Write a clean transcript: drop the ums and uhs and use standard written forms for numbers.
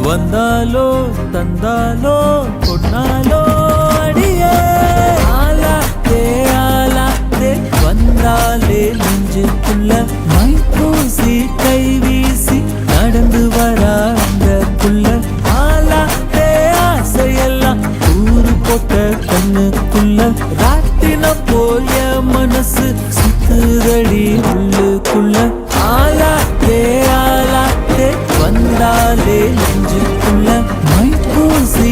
வந்தாலோ தந்தாலோ கொண்டாலோ அடியே ஆலாத்தே ஆலாத்தே வந்தாலே நெஞ்சுக்குள்ள மை பூசி கை வீசி நடந்து வரா அந்த புள்ள ஆலாத்தே ஆசையெல்லாம் ஊரு போட்ட கண்ணுக்குள்ள ராட்டின போய மனசு சுத்துதடி உள்ளுக்குள்ள ஆலாத்தே ஆலாத்தே வந்தாலே நெஞ்சுக்குள்ள மை பூசி